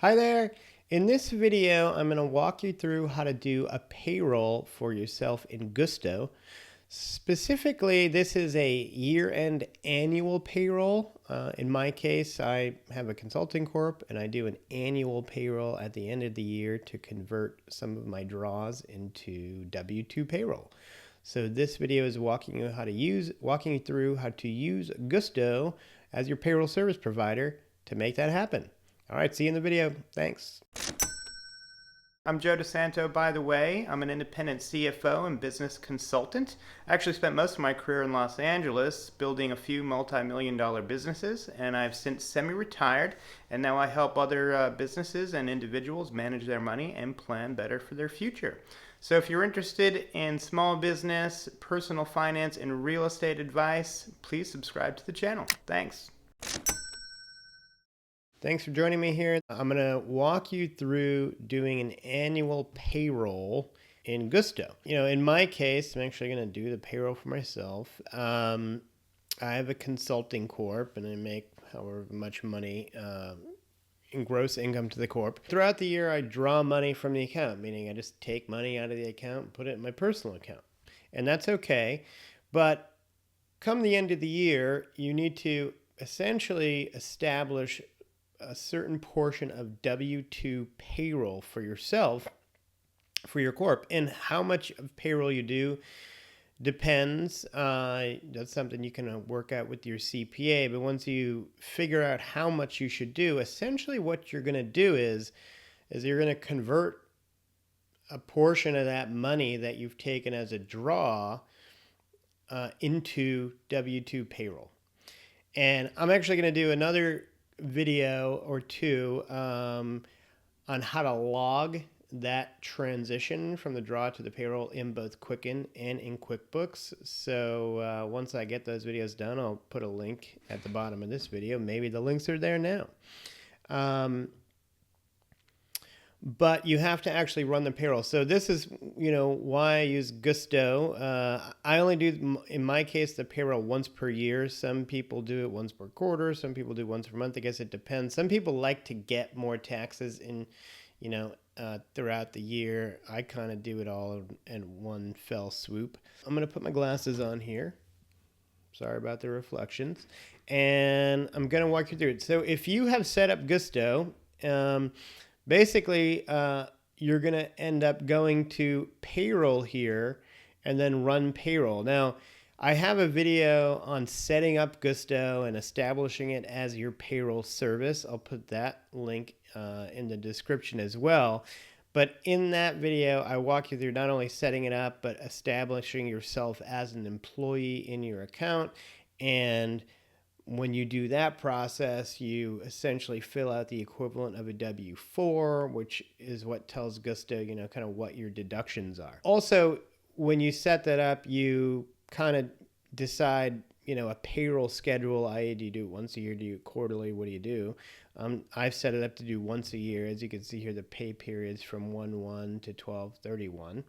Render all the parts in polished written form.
Hi there. In this video, I'm going to walk you through how to do a payroll for yourself in Gusto. Specifically, this is a year-end annual payroll. In my case, I have a consulting corp and I do an annual payroll at the end of the year to convert some of my draws into W-2 payroll. So this video is walking you through how to use Gusto as your payroll service provider to make that happen. All right, see you in the video. Thanks. I'm Joe DeSanto, by the way. I'm an independent CFO and business consultant. I actually spent most of my career in Los Angeles building a few multi-million-dollar businesses, and I've since semi-retired, and now I help other businesses and individuals manage their money and plan better for their future. So if you're interested in small business, personal finance, and real estate advice, please subscribe to the channel. Thanks. Thanks for joining me here. I'm going to walk you through doing an annual payroll in Gusto. In my case, I'm actually going to do the payroll for myself. I have a consulting corp and I make however much money in gross income to the corp. Throughout the year, I draw money from the account, meaning I just take money out of the account and put it in my personal account. And that's okay. But come the end of the year, you need to essentially establish a certain portion of W-2 payroll for yourself, for your corp. And how much of payroll you do depends. That's something you can work out with your CPA. But once you figure out how much you should do, essentially what you're going to do is you're going to convert a portion of that money that you've taken as a draw into W-2 payroll. And I'm actually going to do another video or two on how to log that transition from the draw to the payroll in both Quicken and in QuickBooks. So once I get those videos done, I'll put a link at the bottom of this video. Maybe the links are there now. But you have to actually run the payroll. So this is, why I use Gusto. I only do, in my case, the payroll once per year. Some people do it once per quarter. Some people do once per month. I guess it depends. Some people like to get more taxes in, throughout the year. I kind of do it all in one fell swoop. I'm going to put my glasses on here. Sorry about the reflections. And I'm going to walk you through it. So if you have set up Gusto, basically, you're going to end up going to payroll here and then run payroll. Now, I have a video on setting up Gusto and establishing it as your payroll service. I'll put that link in the description as well. But in that video, I walk you through not only setting it up, but establishing yourself as an employee in your account. And when you do that process, you essentially fill out the equivalent of a W-4, which is what tells Gusto, kind of what your deductions are. Also, when you set that up, you kind of decide, a payroll schedule, i.e. do you do it once a year, do you quarterly, what do you do? I've set it up to do once a year. As you can see here, the pay periods from 1/1 to 12/31.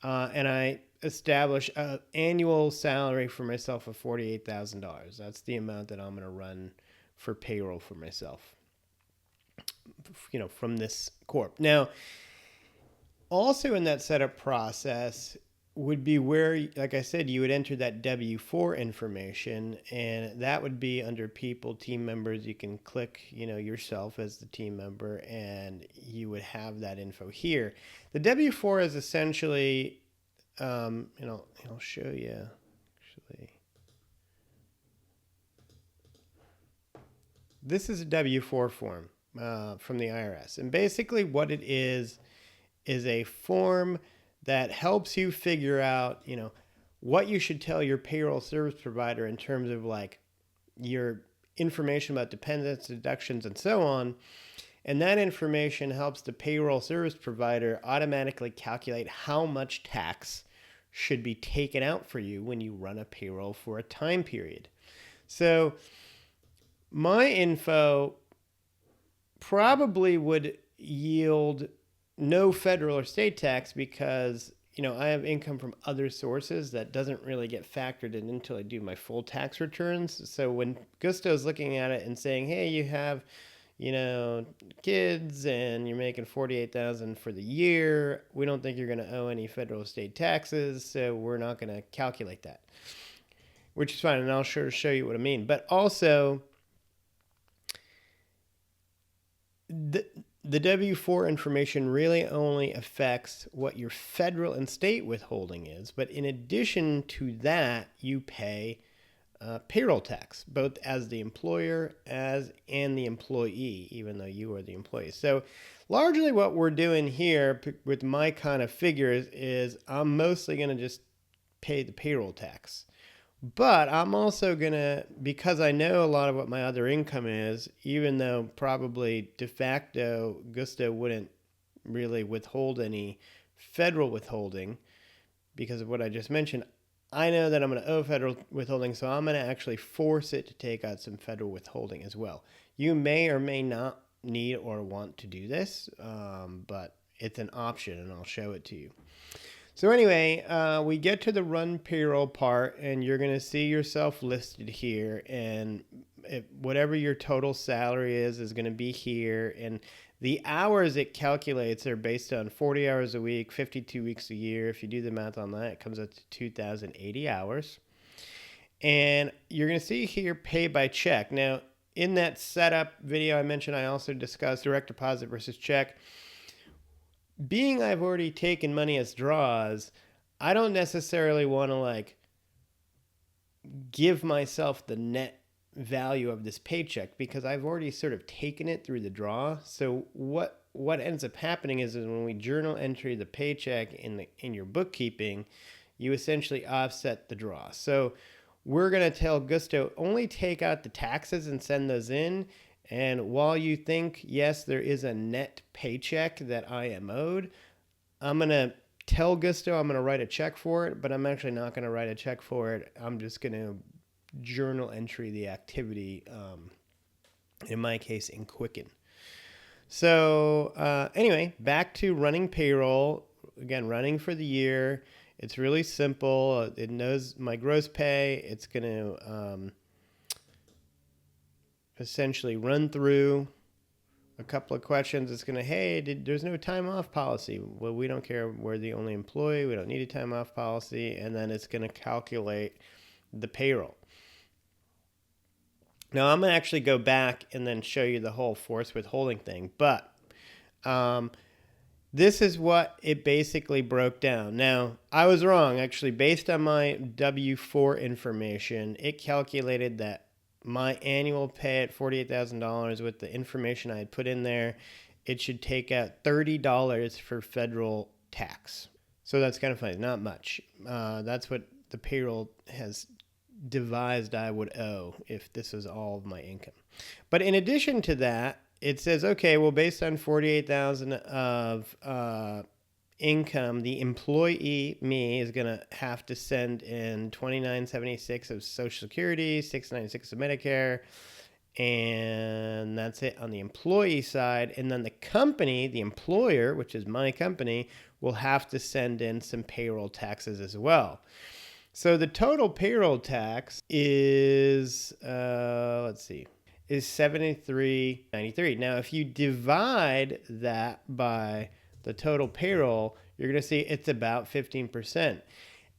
And I establish an annual salary for myself of $48,000. That's the amount that I'm going to run for payroll for myself, from this corp. Now, also in that setup process would be where, like I said, you would enter that W-4 information, and that would be under people, team members. You can click, yourself as the team member, and you would have that info here. The W-4 is essentially, I'll show you actually. This is a W-4 form from the IRS. And basically what it is a form that helps you figure out, what you should tell your payroll service provider in terms of like your information about dependents, deductions, and so on. And that information helps the payroll service provider automatically calculate how much tax should be taken out for you when you run a payroll for a time period. So my info probably would yield no federal or state tax because, I have income from other sources that doesn't really get factored in until I do my full tax returns. So when Gusto is looking at it and saying, hey, you have, kids and you're making $48,000 for the year, we don't think you're going to owe any federal state taxes, so we're not going to calculate that, which is fine. And I'll show you what I mean. But also, the W-4 information really only affects what your federal and state withholding is. But in addition to that, you pay payroll tax, both as the employer and the employee, even though you are the employee. So largely what we're doing here with my kind of figures is I'm mostly going to just pay the payroll tax. But I'm also going to, because I know a lot of what my other income is, even though probably de facto Gusto wouldn't really withhold any federal withholding because of what I just mentioned, I know that I'm going to owe federal withholding, so I'm going to actually force it to take out some federal withholding as well. You may or may not need or want to do this, but it's an option, and I'll show it to you. So anyway, we get to the run payroll part, and you're going to see yourself listed here, and whatever your total salary is going to be here, and the hours it calculates are based on 40 hours a week, 52 weeks a year. If you do the math on that, it comes up to 2,080 hours. And you're going to see here pay by check. Now, in that setup video I mentioned, I also discussed direct deposit versus check. Being I've already taken money as draws, I don't necessarily want to give myself the net value of this paycheck because I've already sort of taken it through the draw. So what ends up happening is when we journal entry the paycheck in your bookkeeping, you essentially offset the draw. So we're going to tell Gusto only take out the taxes and send those in. And while you think, yes, there is a net paycheck that I am owed, I'm going to tell Gusto I'm going to write a check for it, but I'm actually not going to write a check for it. I'm just going to journal entry the activity, in my case, in Quicken. So anyway, back to running payroll. Again, running for the year. It's really simple. It knows my gross pay. It's going to essentially run through a couple of questions. It's going to, hey, there's no time off policy. Well, we don't care. We're the only employee. We don't need a time off policy. And then it's going to calculate the payroll. Now, I'm going to actually go back and then show you the whole forced withholding thing. But this is what it basically broke down. Now, I was wrong. Actually, based on my W-4 information, it calculated that my annual pay at $48,000 with the information I had put in there, it should take out $30 for federal tax. So that's kind of funny. Not much. That's what the payroll has devised I would owe if this is all of my income. But in addition to that, it says, okay, well, based on $48,000 of income, the employee, me, is going to have to send in $29.76 of Social Security, $6.96 of Medicare, and that's it on the employee side. And then the company, the employer, which is my company, will have to send in some payroll taxes as well. So the total payroll tax is, is $73.93. Now, if you divide that by the total payroll, you're going to see it's about 15%.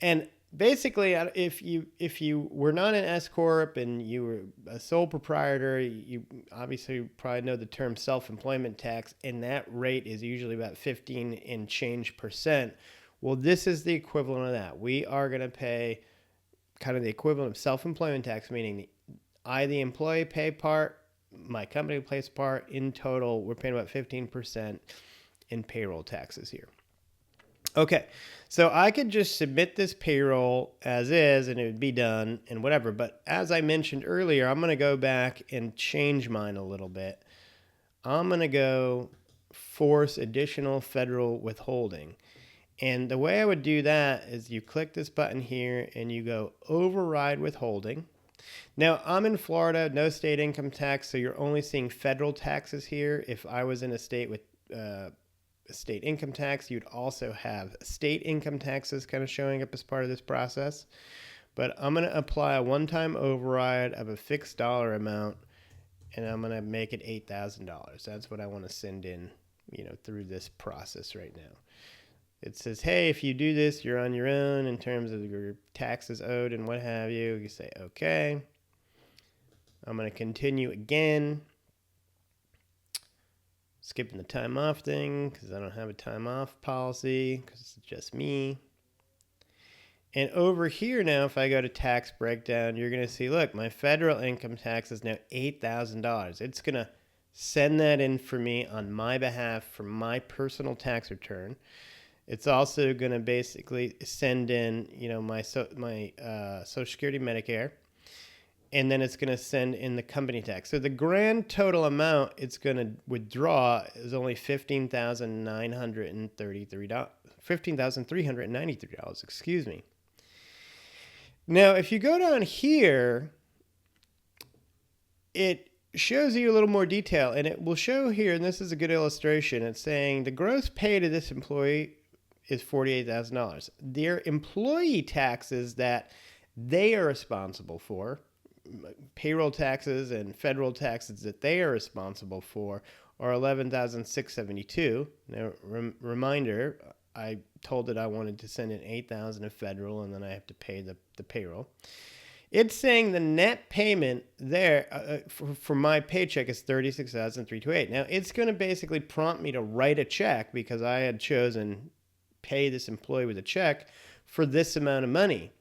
And basically, if you were not an S corp and you were a sole proprietor, you obviously probably know the term self-employment tax, and that rate is usually about 15 and change percent. Well, this is the equivalent of that. We are going to pay kind of the equivalent of self-employment tax, meaning the employee pay part, my company pays part. In total, we're paying about 15% in payroll taxes here. Okay, so I could just submit this payroll as is and it would be done and whatever. But as I mentioned earlier, I'm going to go back and change mine a little bit. I'm going to go force additional federal withholding. And the way I would do that is you click this button here and you go override withholding. Now, I'm in Florida, no state income tax, so you're only seeing federal taxes here. If I was in a state with state income tax, you'd also have state income taxes kind of showing up as part of this process. But I'm going to apply a one-time override of a fixed dollar amount, and I'm going to make it $8,000. That's what I want to send in, through this process right now. It says, hey, if you do this, you're on your own in terms of your taxes owed and what have you. You say, okay. I'm going to continue again. Skipping the time off thing because I don't have a time off policy because it's just me. And over here now, if I go to tax breakdown, you're going to see, look, my federal income tax is now $8,000. It's going to send that in for me on my behalf for my personal tax return. It's also going to basically send in, my Social Security, Medicare, and then it's going to send in the company tax. So the grand total amount it's going to withdraw is only $15,393. Excuse me. Now, if you go down here, it shows you a little more detail, and it will show here, and this is a good illustration. It's saying the gross pay to this employee is $48,000. Their employee taxes that they are responsible for, payroll taxes and federal taxes that they are responsible for, are $11,672. Now, reminder, I told it I wanted to send in $8,000 of federal, and then I have to pay the payroll. It's saying the net payment there for my paycheck is $36,328. Now, it's going to basically prompt me to write a check because I had chosen pay this employee with a check for this amount of money.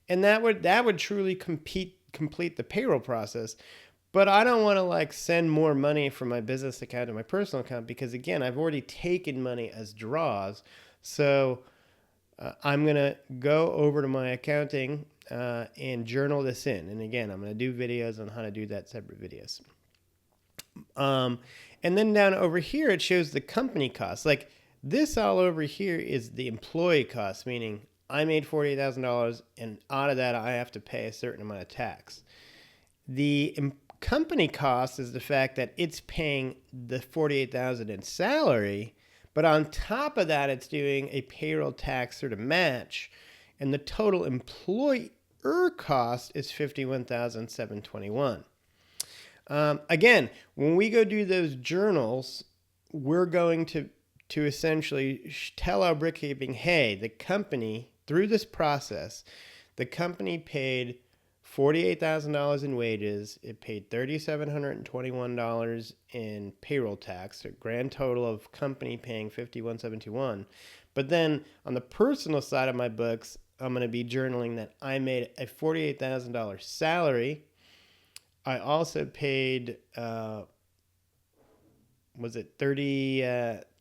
And that would truly complete the payroll process. But I don't want to send more money from my business account to my personal account because, again, I've already taken money as draws. So I'm going to go over to my accounting and journal this in. And again, I'm going to do videos on how to do that, separate videos. And then down over here, it shows the company costs. This all over here is the employee cost, meaning I made $48,000 and out of that I have to pay a certain amount of tax. The company cost is the fact that it's paying the $48,000 in salary, but on top of that it's doing a payroll tax sort of match, and the total employer cost is $51,721. Again, when we go do those journals, we're going to essentially tell our bookkeeping, hey, the company, through this process, the company paid $48,000 in wages. It paid $3,721 in payroll tax, a grand total of company paying $51,721. But then on the personal side of my books, I'm going to be journaling that I made a $48,000 salary. I also paid,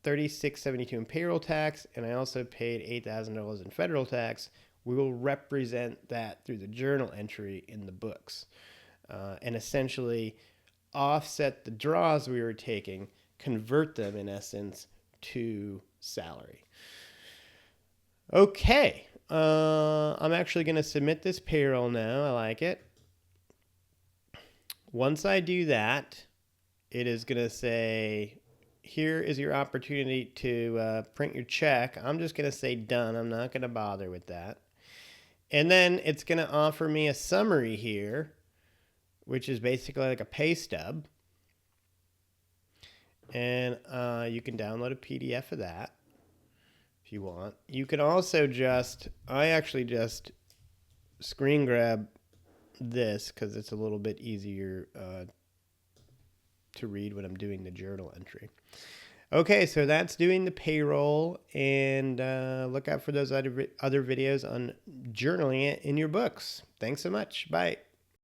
$36.72 in payroll tax, and I also paid $8,000 in federal tax. We will represent that through the journal entry in the books, and essentially offset the draws we were taking, convert them in essence to salary. Okay, I'm actually going to submit this payroll now. I like it. Once I do that, it is going to say, here is your opportunity to print your check. I'm just going to say done. I'm not going to bother with that. And then it's going to offer me a summary here, which is basically like a pay stub. And you can download a PDF of that if you want. You can also I actually just screen grab this because it's a little bit easier to read when I'm doing the journal entry. Okay, so that's doing the payroll, and look out for those other videos on journaling it in your books. Thanks so much. Bye.